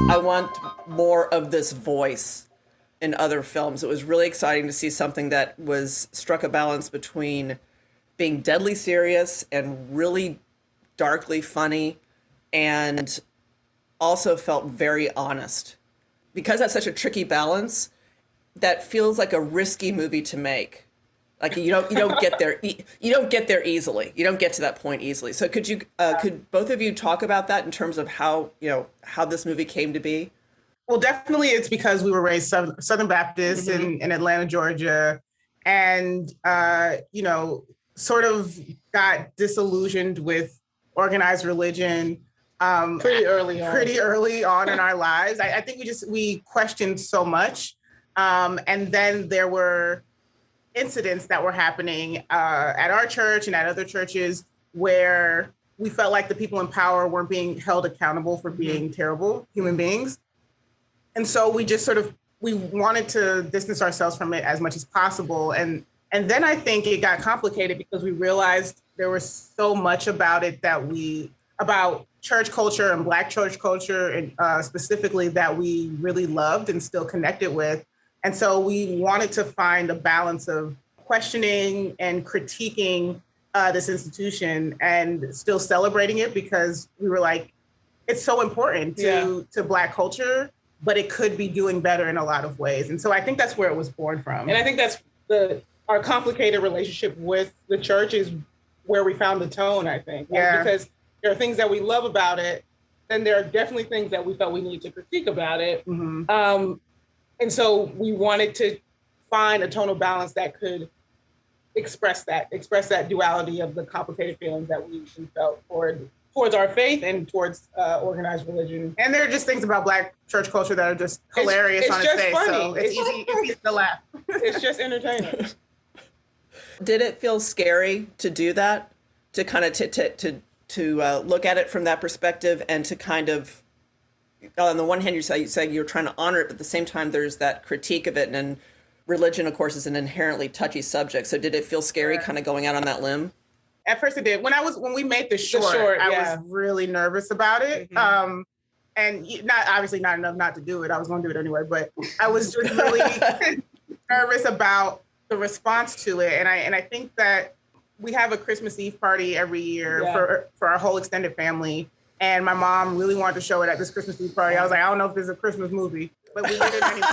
I want more of this voice in other films. It was really exciting to see something that was struck a balance between being deadly serious and really darkly funny, and also felt very honest. Because that's such a tricky balance, that feels like a risky movie to make. Like you don't get there you don't get there easily. You don't get to that point easily. So could both of you talk about that in terms of how this movie came to be? Well, definitely it's because we were raised Southern Baptist in Atlanta, Georgia, and sort of got disillusioned with organized religion pretty early on in our lives. I think we questioned so much, and then there were incidents that were happening at our church and at other churches where we felt like the people in power weren't being held accountable for being terrible human beings. And so we wanted to distance ourselves from it as much as possible. And then I think it got complicated because we realized there was so much about it about church culture and Black church culture, and specifically that we really loved and still connected with. And so we wanted to find a balance of questioning and critiquing this institution and still celebrating it, because we were like, it's so important to Black culture, but it could be doing better in a lot of ways. And so I think that's where it was born from. And I think that's our complicated relationship with the church is where we found the tone, I think. Yeah. Because there are things that we love about it, and there are definitely things that we felt we needed to critique about it. Mm-hmm. And so we wanted to find a tonal balance that could express that duality of the complicated feelings that we felt towards our faith and towards organized religion. And there are just things about Black church culture that are just hilarious on its face. Funny. So it's easy to laugh. It's just entertaining. Did it feel scary to do that? To kind of to look at it from that perspective, and to kind of, on the one hand, you say you're trying to honor it, but at the same time, there's that critique of it, and religion, of course, is an inherently touchy subject. So did it feel scary kind of going out on that limb? At first it did. When we made the short, I was really nervous about it. Mm-hmm. And not enough not to do it. I was going to do it anyway, but I was just really nervous about the response to it. And I think that we have a Christmas Eve party every year for our whole extended family. And my mom really wanted to show it at this Christmas Eve party. I was like, I don't know if this is a Christmas movie, but we did it anyway.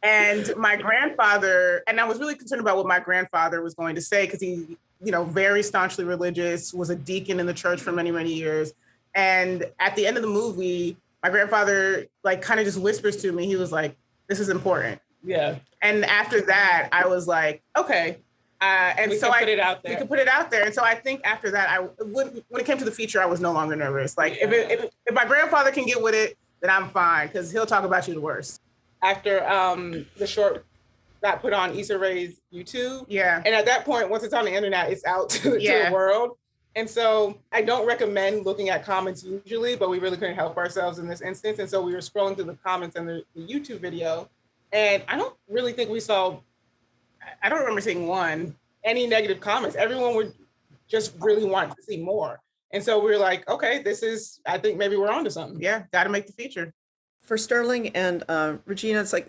And my grandfather, and I was really concerned about what my grandfather was going to say, because he, very staunchly religious, was a deacon in the church for many, many years. And at the end of the movie, my grandfather kind of just whispers to me, he was like, this is important. Yeah. And after that, I was like, okay. We can put it out there. We could put it out there. And so I think after that, when it came to the feature, I was no longer nervous. If my grandfather can get with it, then I'm fine, because he'll talk about you the worst. After the short got put on Issa Rae's YouTube. Yeah. And at that point, once it's on the internet, it's out to the world. And so I don't recommend looking at comments usually, but we really couldn't help ourselves in this instance. And so we were scrolling through the comments in the YouTube video. And I don't really think I don't remember seeing any negative comments. Everyone would just really want to see more. And so we were like, okay, I think maybe we're onto something. Yeah, got to make the feature. For Sterling and Regina, it's like,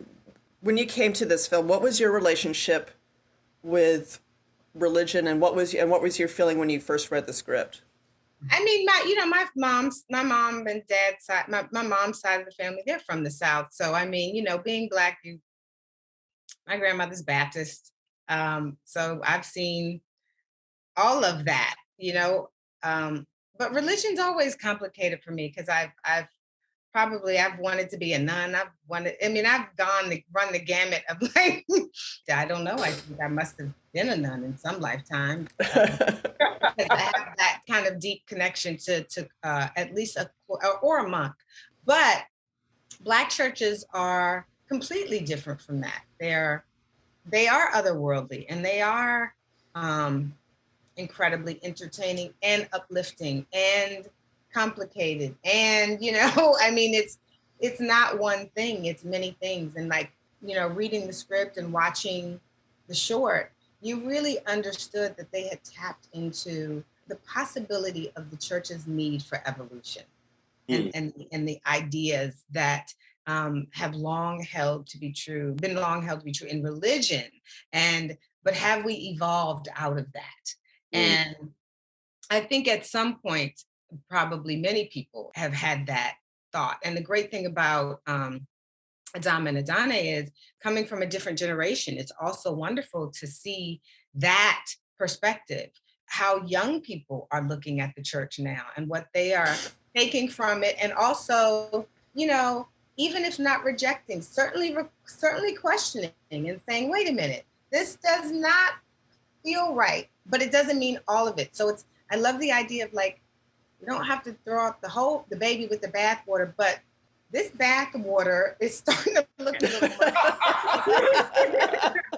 when you came to this film, what was your relationship with religion, and what was your feeling when you first read the script? I mean, my mom and dad's side, my mom's side of the family, they're from the South. So I mean, being Black, my grandmother's Baptist. So I've seen all of that, but religion's always complicated for me, because I've wanted to be a nun. I've run the gamut of I don't know. I think I must have been a nun in some lifetime. Because I have that kind of deep connection to at least or a monk. But Black churches are completely different from that. They are otherworldly, and they are incredibly entertaining and uplifting and complicated. And, I mean, it's not one thing, it's many things. And reading the script and watching the short, you really understood that they had tapped into the possibility of the church's need for evolution and the ideas that have long held to be true, been long held to be true in religion. But have we evolved out of that? And I think at some point, probably many people have had that thought. And the great thing about Adam and Adane is coming from a different generation. It's also wonderful to see that perspective, how young people are looking at the church now and what they are taking from it. And also, you know, even if not rejecting, certainly questioning and saying, wait a minute, this does not feel right, but it doesn't mean all of it. So I love the idea of like, you don't have to throw out the baby with the bathwater, but this bathwater is starting to look a little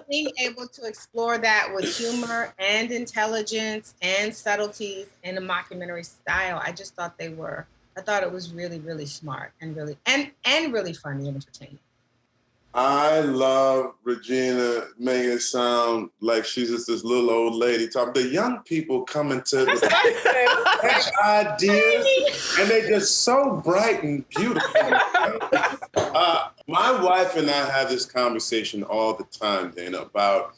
being able to explore that with humor and intelligence and subtleties in a mockumentary style. I just thought I thought it was really, really smart and really funny and entertaining. I love Regina making it sound like she's just this little old lady talking. The young people coming to the fresh ideas, and they're just so bright and beautiful. My wife and I have this conversation all the time, Dana, about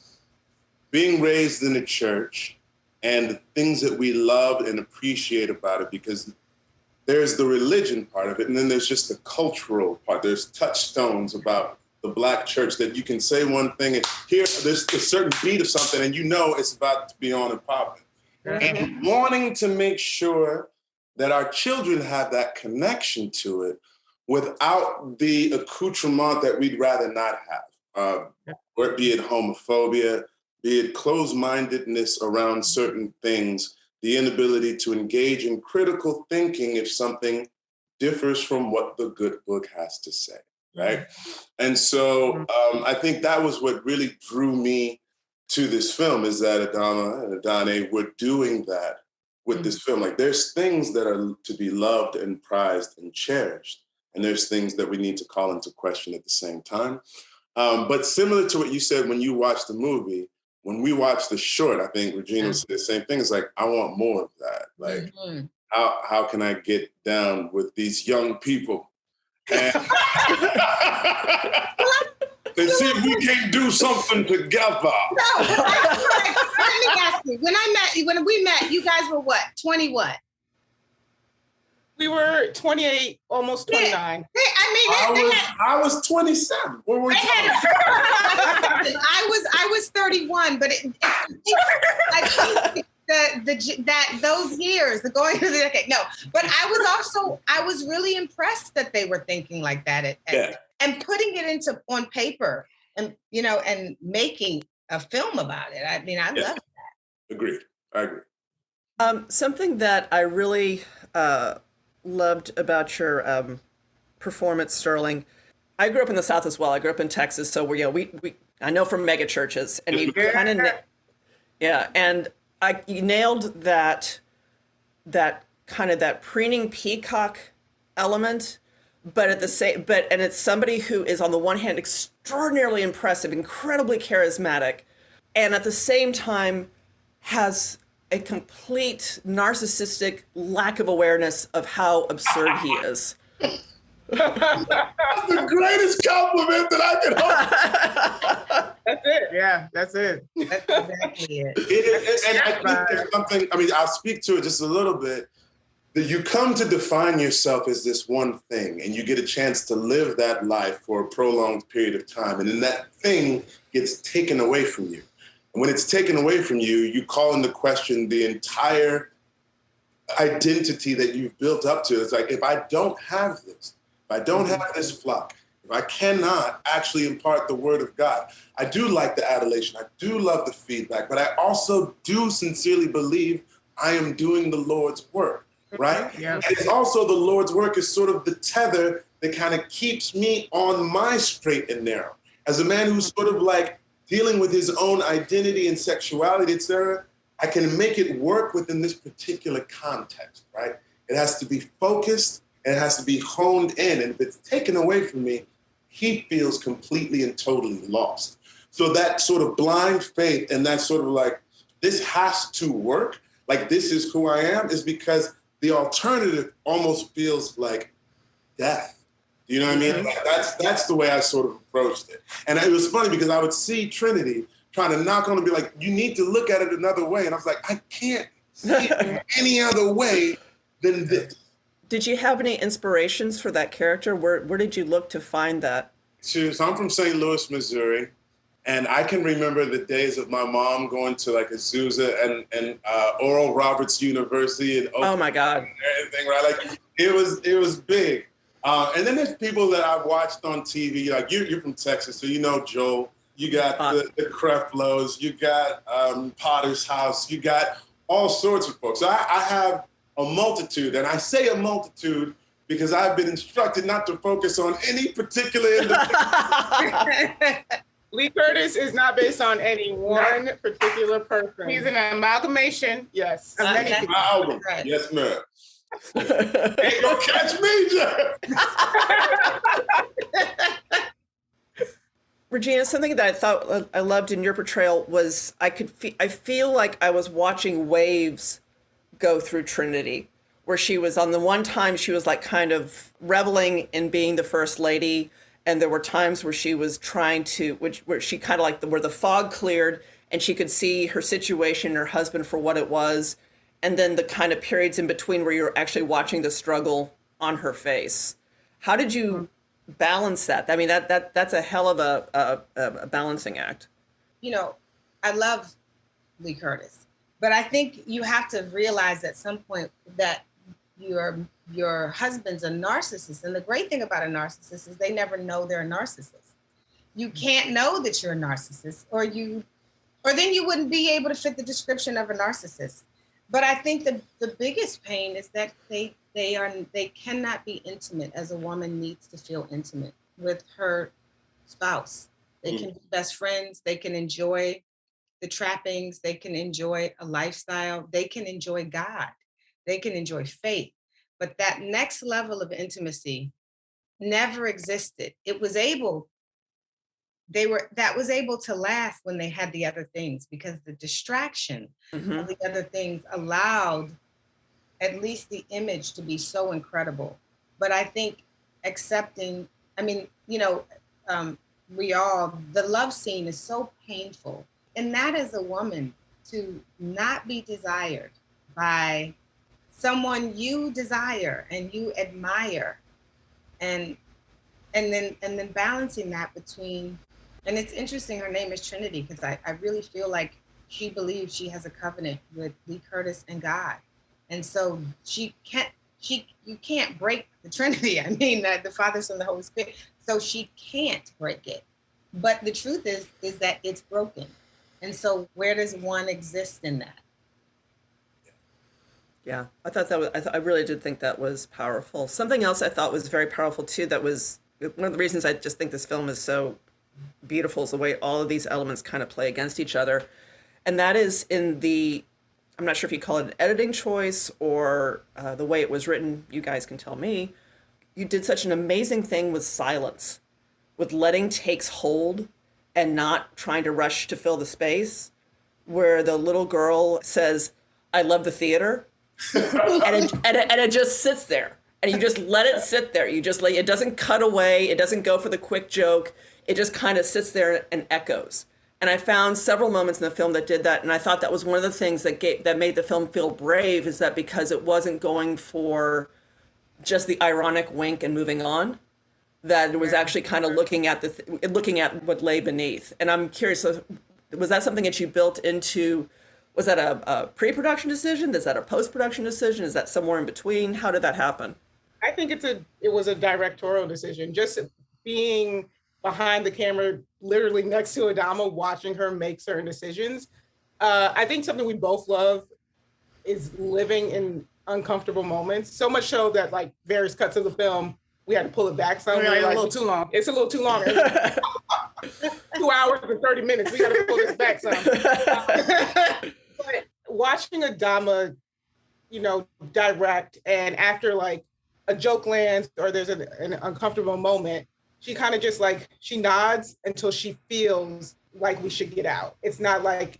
being raised in a church and the things that we love and appreciate about it, because there's the religion part of it, and then there's just the cultural part. There's touchstones about the Black church that you can say one thing and here there's a certain beat of something and you know it's about to be on and popping. And wanting to make sure that our children have that connection to it without the accoutrement that we'd rather not have, or be it homophobia, be it closed-mindedness around certain things, the inability to engage in critical thinking if something differs from what the good book has to say. Right. And so I think that was what really drew me to this film, is that Adama and Adane were doing that with this film. Like, there's things that are to be loved and prized and cherished, and there's things that we need to call into question at the same time. But similar to what you said when you watched the movie, when we watched the short, I think Regina said the same thing. It's like, I want more of that. Like, how can I get down with these young people? And see if we can do something together. No, let me ask you. When we met, you guys were what? 20 what? We were 28, almost 29. I was 27. What were you talking about? I was 31, but I think those years, the going into the decade. No, but I was really impressed that they were thinking like that and putting it on paper and, you know, and making a film about it. I mean, I love that. Agreed. I agree. Something that I really loved about your performance, Sterling. I grew up in the South as well. I grew up in Texas, so we I know from mega churches, and you kind of and you nailed that kind of that preening peacock element, but and it's somebody who is on the one hand extraordinarily impressive, incredibly charismatic, and at the same time has a complete narcissistic lack of awareness of how absurd he is. That's the greatest compliment that I could hope. That's it. Yeah, that's it. That's exactly it. And I think there's something, I mean, I'll speak to it just a little bit, that you come to define yourself as this one thing, and you get a chance to live that life for a prolonged period of time, and then that thing gets taken away from you. And when it's taken away from you, you call into question the entire identity that you've built up to. It's like, if I don't have this, if I don't have this flock, if I cannot actually impart the word of God, I do like the adulation, I do love the feedback, but I also do sincerely believe I am doing the Lord's work, right? Yeah. And it's also the Lord's work is sort of the tether that kind of keeps me on my straight and narrow. As a man who's sort of like dealing with his own identity and sexuality, et cetera, I can make it work within this particular context, right? It has to be focused, and it has to be honed in. And if it's taken away from me, he feels completely and totally lost. So that sort of blind faith and that sort of like, this has to work, like this is who I am, is because the alternative almost feels like death. You know what I mean? Like that's the way I sort of approached it. And it was funny because I would see Trinity trying to knock on and be like, you need to look at it another way. And I was like, I can't see it any other way than this. Did you have any inspirations for that character? Where did you look to find that? So I'm from St. Louis, Missouri. And I can remember the days of my mom going to like Azusa and Oral Roberts University and oh my God, and everything, right? Like it was big. And then there's people that I've watched on TV. Like you're from Texas, so you know Joel. You got the Creflos. You got Potter's House. You got all sorts of folks. So I have a multitude, and I say a multitude because I've been instructed not to focus on any particular individual. Lee-Curtis is not based on any one particular person. He's an amalgamation. Yes. Of many people. My album. Right. Yes, ma'am. Ain't gonna catch me, Jeff. Regina, something that I thought I loved in your portrayal was I feel like I was watching waves go through Trinity, where she was on the one time she was like kind of reveling in being the first lady. And there were times where she was trying to, where she kind of like where the fog cleared and she could see her situation, her husband for what it was. And then the kind of periods in between where you're actually watching the struggle on her face. How did you balance that? I mean, that's a hell of a balancing act. You know, I love Lee-Curtis, but I think you have to realize at some point that your husband's a narcissist. And the great thing about a narcissist is they never know they're a narcissist. You can't know that you're a narcissist or then you wouldn't be able to fit the description of a narcissist. But I think the biggest pain is that they cannot be intimate as a woman needs to feel intimate with her spouse. They can be best friends. They can enjoy the trappings. They can enjoy a lifestyle. They can enjoy God. They can enjoy faith. But that next level of intimacy never existed. That was able to last when they had the other things, because the distraction of the other things allowed at least the image to be so incredible. But I think accepting, the love scene is so painful. And that as a woman, to not be desired by someone you desire and you admire, and then balancing that between, and it's interesting, her name is Trinity, because I really feel like she believes she has a covenant with Lee-Curtis and God. And so you can't break the Trinity. I mean, the Father, Son, the Holy Spirit. So she can't break it. But the truth is that it's broken. And so where does one exist in that? Yeah, I really did think that was powerful. Something else I thought was very powerful too, that was one of the reasons I just think this film is so beautiful, is the way all of these elements kind of play against each other. And that is in I'm not sure if you call it an editing choice or the way it was written, you guys can tell me. You did such an amazing thing with silence, with letting takes hold and not trying to rush to fill the space, where the little girl says, "I love the theater." and it just sits there, and you just let it sit there. You just it doesn't cut away. It doesn't go for the quick joke. It just kind of sits there and echoes. And I found several moments in the film that did that. And I thought that was one of the things that made the film feel brave, is that because it wasn't going for just the ironic wink and moving on, that it was actually kind of looking at what lay beneath. And I'm curious, so was that something that you built into? Was that a pre-production decision? Is that a post-production decision? Is that somewhere in between? How did that happen? I think it was a directorial decision. Just being behind the camera, literally next to Adama, watching her make certain decisions. I think something we both love is living in uncomfortable moments. So much so that like various cuts of the film, we had to pull it back some. Like, a little too long. It's a little too long. 2 hours and 30 minutes. We got to pull this back some. But watching Adama, direct, and after like a joke lands or there's an uncomfortable moment, she kind of just she nods until she feels like we should get out. It's not like,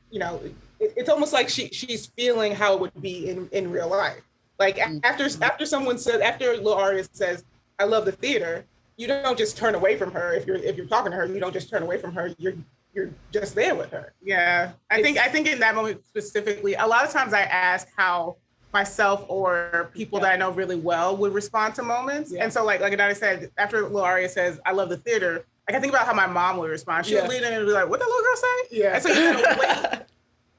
it's almost like she's feeling how it would be in real life. Like after someone says, after Lil Aria says, "I love the theater," you don't just turn away from her. If you're talking to her, you don't just turn away from her. You're just there with her. Yeah, I think in that moment specifically, a lot of times I ask how myself or people that I know really well would respond to moments. And so like Adani said, after Lil Aria says, "I love the theater," like I think about how my mom would respond. She would lean in and be like, "What the little girl say?" Yeah. And so you gotta wait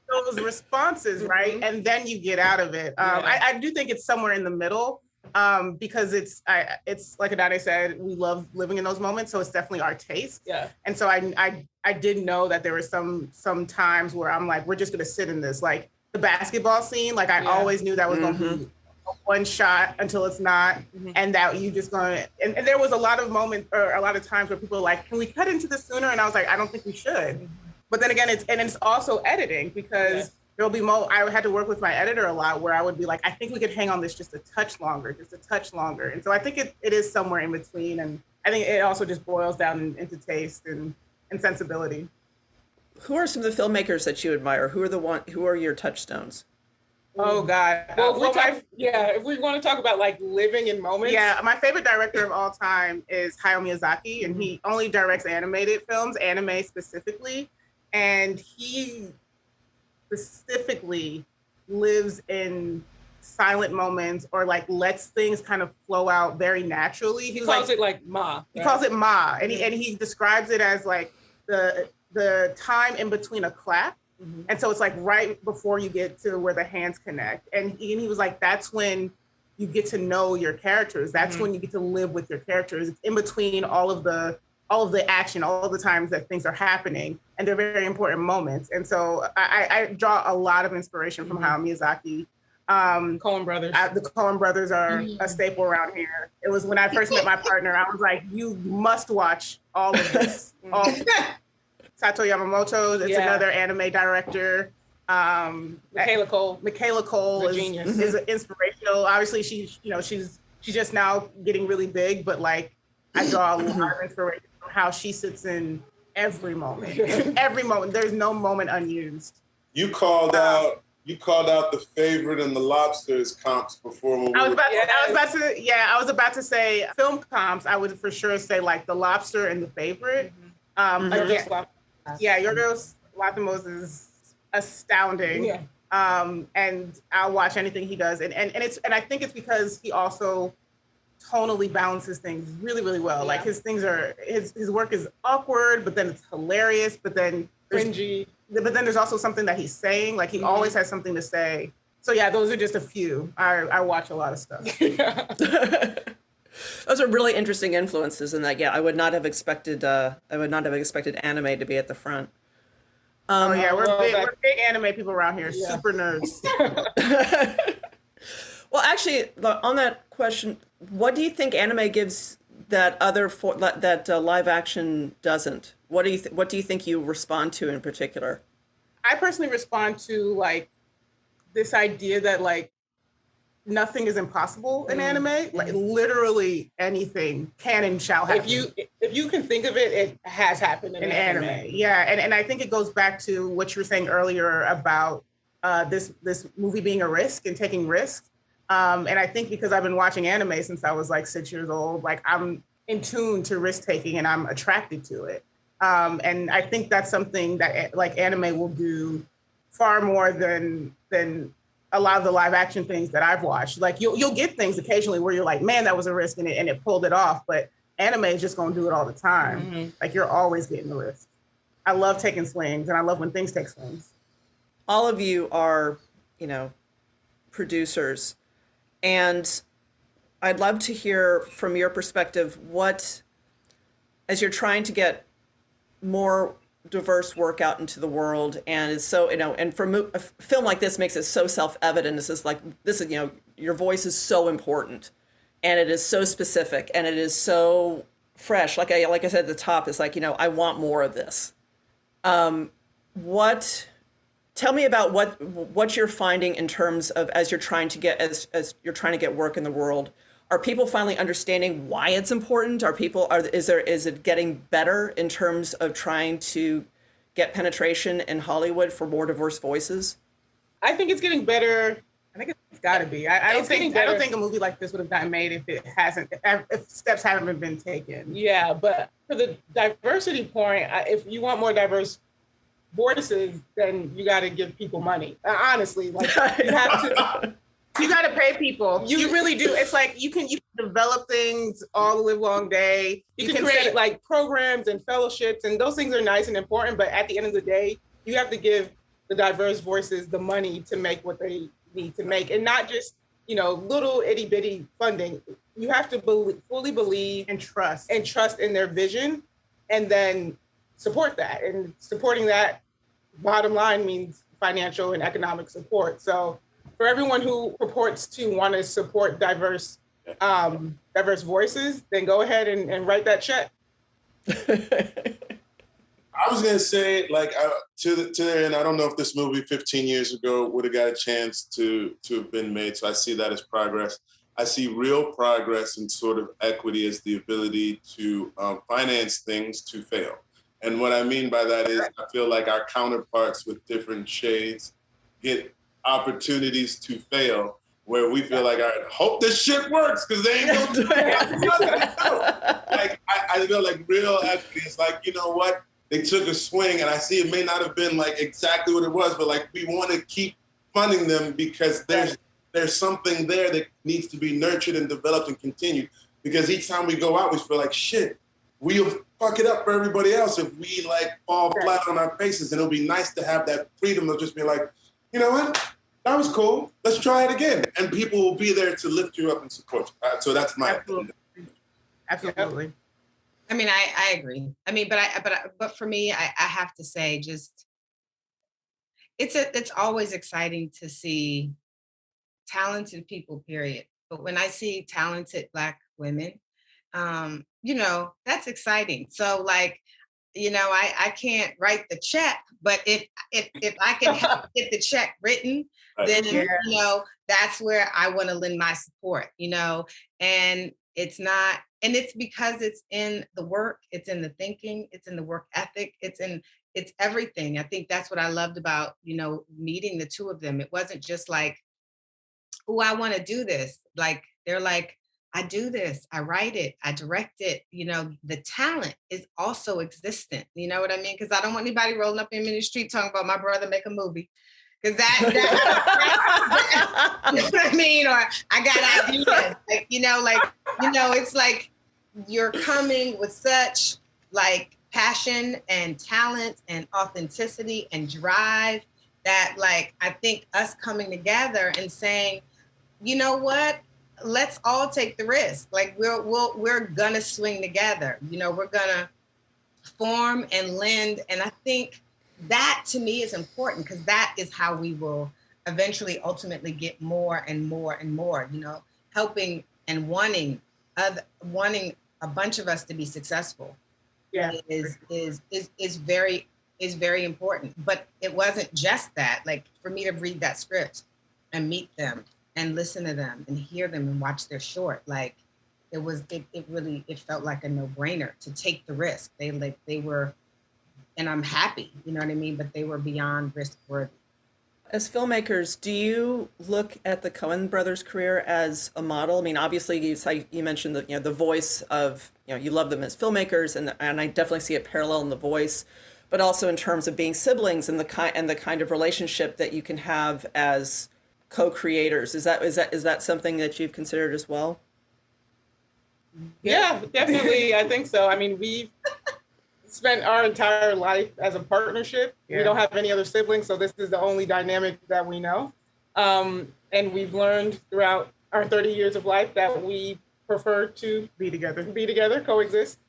those responses, right? And then you get out of it. I do think it's somewhere in the middle, because it's like Adani said, we love living in those moments, so it's definitely our taste. Yeah. And so I did know that there were some times where I'm like, we're just gonna sit in this, like the basketball scene. Like I always knew that was gonna be a one shot until it's not, and that you just gonna. And there was a lot of moments or a lot of times where people were like, "Can we cut into this sooner?" And I was like, "I don't think we should." But then again, it's also editing, because there'll be I had to work with my editor a lot where I would be like, I think we could hang on this just a touch longer. And so I think it is somewhere in between. And I think it also just boils down into taste and sensibility. Who are some of the filmmakers that you admire? Who are your touchstones? Oh God. Well, if we want to talk about like living in moments. Yeah, my favorite director of all time is Hayao Miyazaki, and he only directs animated films, anime specifically. And he specifically lives in silent moments, or like lets things kind of flow out very naturally. He calls it like ma. He calls it ma, and he describes it as like the time in between a clap. And so it's like right before you get to where the hands connect. And he was like, that's when you get to know your characters. That's when you get to live with your characters. It's in between all of the action, all of the times that things are happening, and they're very important moments. And so I draw a lot of inspiration from Hayao Miyazaki. Cohen Brothers. The Cohen Brothers are a staple around here. It was when I first met my partner, I was like, you must watch all of this. Sato Yamamoto, it's another anime director. Michaela Cole is inspirational. Obviously, she's just now getting really big, but like I draw a lot of inspiration from how she sits in every moment. Every moment, there's no moment unused. You called out the favorite and the lobsters comps before. I was about to say film comps. I would for sure say like the lobster and the favorite. Yorgos Lanthimos is astounding. Yeah. And I'll watch anything he does. And I think it's because he also tonally balances things really, really well. Yeah. Like his work is awkward, but then it's hilarious, but then cringy. But then there's also something that he's saying. Like he always has something to say. So yeah, those are just a few. I watch a lot of stuff. Those are really interesting influences, and that I would not have expected anime to be at the front. We're big anime people around here. Yeah. Super nerds. Well, actually, on that question, what do you think anime gives that live action doesn't? What do you think you respond to in particular? I personally respond to like this idea that like nothing is impossible in anime. Like literally anything can and shall happen. If you can think of it, it has happened in anime. Yeah, and I think it goes back to what you were saying earlier about this movie being a risk and taking risks. And I think because I've been watching anime since I was like 6 years old, like I'm in tune to risk taking and I'm attracted to it. And I think that's something that like anime will do far more than a lot of the live action things that I've watched. Like you'll get things occasionally where you're like, man, that was a risk and it pulled it off. But anime is just gonna do it all the time. Like you're always getting the risk. I love taking swings and I love when things take swings. All of you are, producers, and I'd love to hear from your perspective as you're trying to get more diverse work out into the world, and it's so and for a film like this makes it so self-evident. Your voice is so important, and it is so specific, and it is so fresh. Like I said at the top, it's like I want more of this. Tell me about what you're finding in terms of as you're trying to get work in the world. Are people finally understanding why it's important? Is it getting better in terms of trying to get penetration in Hollywood for more diverse voices? I think it's getting better. I think it's got to be. I don't think a movie like this would have gotten made if steps haven't been taken. Yeah, but for the diversity point, if you want more diverse voices, then you got to give people money. Honestly, like you have to. You got to pay people. You really do. It's like you can develop things all the live long day. You can create like programs and fellowships, and those things are nice and important. But at the end of the day, you have to give the diverse voices the money to make what they need to make, and not just little itty bitty funding. You have to fully believe and trust in their vision, and then support that. And supporting that, bottom line, means financial and economic support. So for everyone who purports to want to support diverse voices, then go ahead and write that check. I was gonna say, like, to the end, I don't know if this movie 15 years ago would have got a chance to have been made. So I see that as progress. I see real progress in sort of equity as the ability to finance things to fail. And what I mean by that is I feel like our counterparts with different shades get opportunities to fail where we feel like, I hope this shit works because they ain't gonna do it. Like, I feel like real equity is like, you know what? They took a swing, and I see it may not have been like exactly what it was, but like we want to keep funding them because there's something there that needs to be nurtured and developed and continued. Because each time we go out, we feel like shit. We'll fuck it up for everybody else if we like fall flat on our faces. And it'll be nice to have that freedom of just be like, you know what? That was cool. Let's try it again. And people will be there to lift you up and support you. So that's my opinion. Absolutely. I mean, I agree. I mean, but for me, I have to say, just it's always exciting to see talented people, period. But when I see talented Black women, that's exciting. So like, I can't write the check, but if I can help get the check written, then that's where I want to lend my support, and it's not. And it's because it's in the work, it's in the thinking, it's in the work ethic, it's everything. I think that's what I loved about, meeting the two of them. It wasn't just like, oh, I want to do this. Like, they're like, I do this, I write it, I direct it. The talent is also existent. You know what I mean? Because I don't want anybody rolling up in the street talking about my brother make a movie. Because that you know what I mean? Or I got ideas. It's like you're coming with such like passion and talent and authenticity and drive that like I think us coming together and saying, you know what? Let's all take the risk. Like we're gonna swing together. We're gonna form and lend. And I think that to me is important because that is how we will eventually ultimately get more and more and more, helping and wanting a bunch of us to be successful. Yeah. is very important. But it wasn't just that. Like for me to read that script and meet them and listen to them and hear them and watch their short, like it felt like a no-brainer to take the risk. They were, and I'm happy, you know what I mean? But they were beyond risk worthy. As filmmakers, do you look at the Cohen Brothers' career as a model? I mean, obviously you mentioned that, the voice of, you love them as filmmakers, and I definitely see a parallel in the voice, but also in terms of being siblings and the kind of relationship that you can have as co-creators. Is that something that you've considered as well? Yeah, definitely. I think so. I mean, we've spent our entire life as a partnership. Yeah. We don't have any other siblings, so this is the only dynamic that we know. And we've learned throughout our 30 years of life that we prefer to be together, coexist.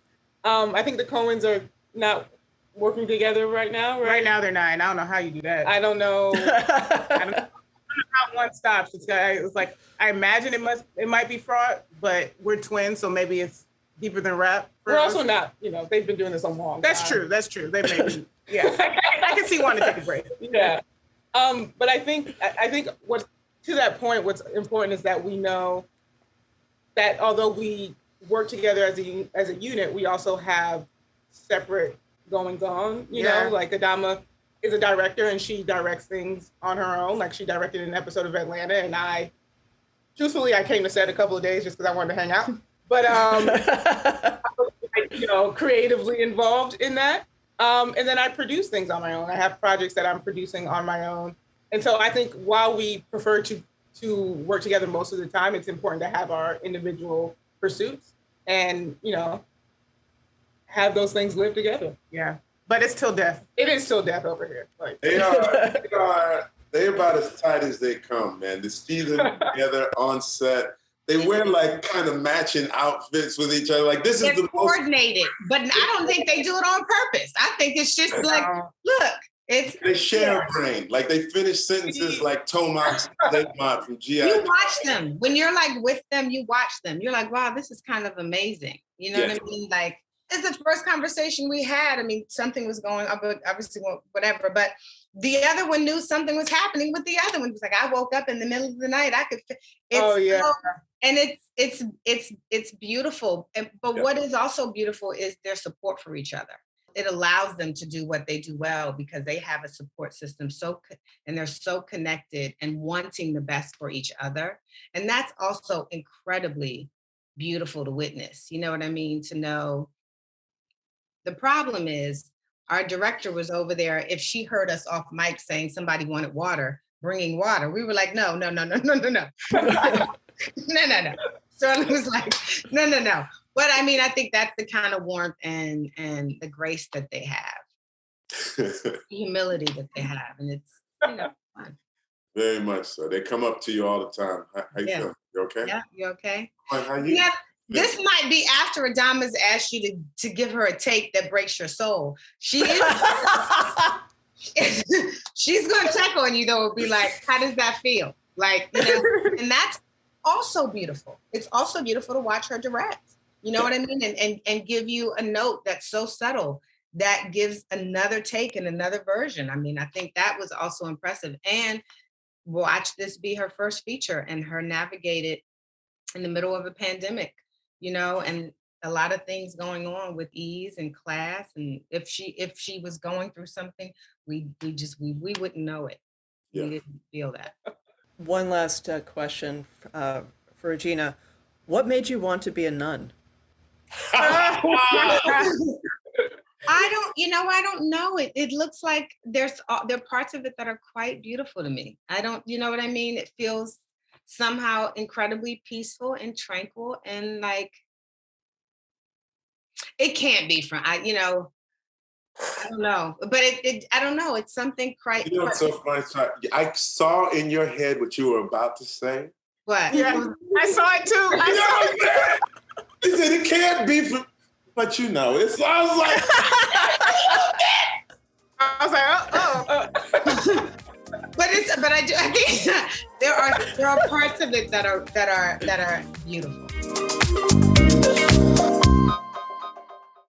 I think the Cohens are not working together right now, right? Right now they're not, and I don't know how you do that. I don't know. I don't know how one stops. It's like, I imagine it might be fraud, but we're twins, so maybe it's deeper than rap. We're also not, they've been doing this a long time. That's true. They may be, yeah. I can see wanting to take a break. Yeah. But I think what's to that point, what's important is that we know that although we work together as a unit, we also have separate goings on, you Yeah. know, like Adama is a director and she directs things on her own. Like she directed an episode of Atlanta, and truthfully, I came to set a couple of days just because I wanted to hang out. But I was, you know, creatively involved in that. And then I produce things on my own. I have projects that I'm producing on my own. And so I think while we prefer to work together most of the time, it's important to have our individual pursuits and, you know, have those things live together. Yeah. But it's till death. It is still death over here. Like They're about as tight as they come, man. To see them together on set. They wear like kind of matching outfits with each other. Like this is the coordinated, but I don't think they do it on purpose. I think it's just like, look, they share a brain. Like they finish sentences like Tomax from G.I. You watch them. When you're like with them, you watch them. You're like, wow, this is kind of amazing. You know what I mean? Like, it's the first conversation we had. I mean, something was going on, but obviously whatever. But the other one knew something was happening with the other one. It was like, I woke up in the middle of the night. And it's beautiful. But what is also beautiful is their support for each other. It allows them to do what they do well because they have a support system and they're so connected and wanting the best for each other. And that's also incredibly beautiful to witness. You know what I mean? To know. The problem is our director was over there. If she heard us off mic saying somebody wanted water, bringing water, we were like, no. No. So it was like, no. But I mean, I think that's the kind of warmth and the grace that they have, the humility that they have. And it's, you know, fun. Very much so. They come up to you all the time. How you feel? You okay? Yeah, you okay? How you? Yeah. This might be after Adama's asked you to give her a take that breaks your soul. She's going to check on you though, and be like, how does that feel? Like, you know, and that's also beautiful. It's also beautiful to watch her direct. You know what I mean? And give you a note that's so subtle that gives another take and another version. I mean, I think that was also impressive. And watch this be her first feature and her navigate it in the middle of a pandemic. You know, and a lot of things going on with ease and class. And if she was going through something, we wouldn't know it. Yeah. We didn't feel that. One last question for Regina. What made you want to be a nun? I don't know. It looks like there are parts of it that are quite beautiful to me. You know what I mean? It feels somehow incredibly peaceful and tranquil, and like it can't be from I don't know, but I don't know. It's something quite. You know what's so funny? I saw in your head what you were about to say. What? Yeah, I saw it too. He said it can't be from, but you know, I was like, But I think there are parts of it that are beautiful.